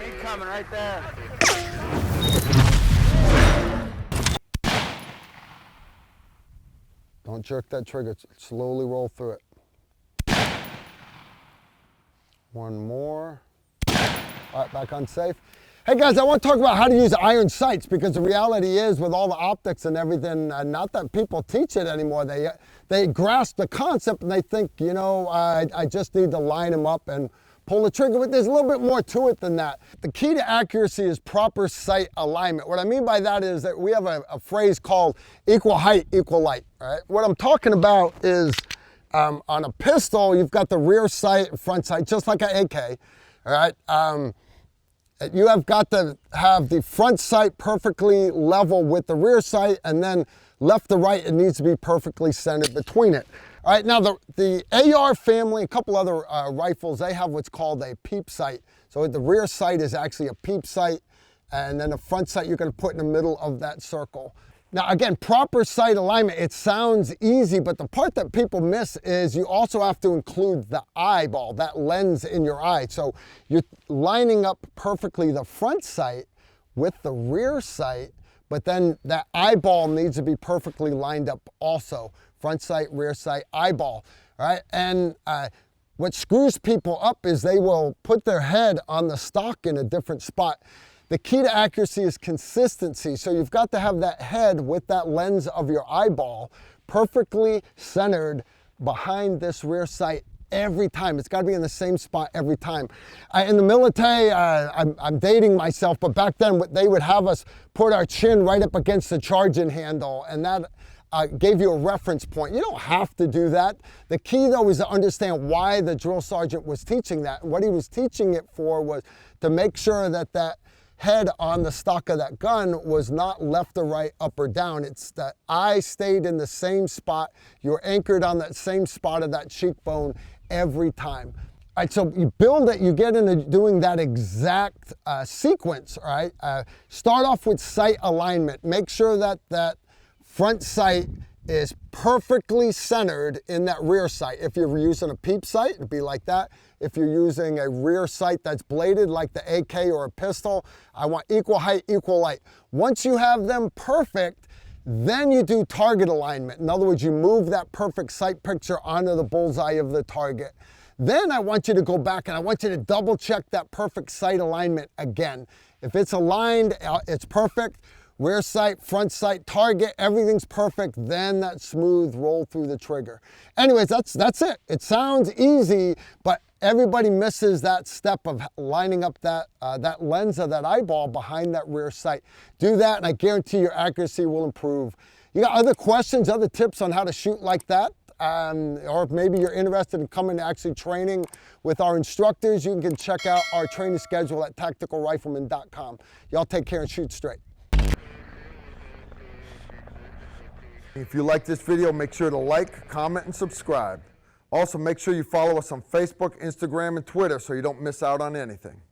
Incoming right there. Don't jerk that trigger, slowly roll through it. One more. All right, back on safe. Hey guys, I want to talk about how to use iron sights, because the reality is, with all the optics and everything, not that people teach it anymore. They grasp the concept and they think, you know, I just need to line them up and pull the trigger, but there's a little bit more to it than that. The key to accuracy is proper sight alignment. What I mean by that is that we have a phrase called equal height, equal light, right? What I'm talking about is on a pistol, you've got the rear sight, front sight, just like an AK, all right? You have got to have the front sight perfectly level with the rear sight, and then left to right, it needs to be perfectly centered between it. All right, now the AR family, a couple other rifles, they have what's called a peep sight. So the rear sight is actually a peep sight, and then the front sight you're gonna put in the middle of that circle. Now again, proper sight alignment, it sounds easy, but the part that people miss is you also have to include the eyeball, that lens in your eye. So you're lining up perfectly the front sight with the rear sight, but then that eyeball needs to be perfectly lined up also. Front sight, rear sight, eyeball, right? And what screws people up is they will put their head on the stock in a different spot. The key to accuracy is consistency. So you've got to have that head with that lens of your eyeball perfectly centered behind this rear sight every time. It's got to be in the same spot every time. In the military, I'm dating myself, but back then they would have us put our chin right up against the charging handle, and that gave you a reference point. You don't have to do that. The key though is to understand why the drill sergeant was teaching that. What he was teaching it for was to make sure that that head on the stock of that gun was not left or right, up or down. It's that eye stayed in the same spot. You're anchored on that same spot of that cheekbone every time. All right, so you build it, you get into doing that exact sequence, all right? Start off with sight alignment. Make sure that that front sight is perfectly centered in that rear sight. If you're using a peep sight, it'd be like that. If you're using a rear sight that's bladed like the AK or a pistol, I want equal height, equal light. Once you have them perfect, then you do target alignment. In other words, you move that perfect sight picture onto the bullseye of the target. Then I want you to go back and I want you to double check that perfect sight alignment again. If it's aligned, it's perfect. Rear sight, front sight, target, everything's perfect, then that smooth roll through the trigger. Anyways, that's it. It sounds easy, but everybody misses that step of lining up that, that lens of that eyeball behind that rear sight. Do that and I guarantee your accuracy will improve. You got other questions, other tips on how to shoot like that? Or if maybe you're interested in coming to actually training with our instructors, you can check out our training schedule at tacticalrifleman.com. Y'all take care and shoot straight. If you like this video, make sure to like, comment, and subscribe. Also, make sure you follow us on Facebook, Instagram, and Twitter so you don't miss out on anything.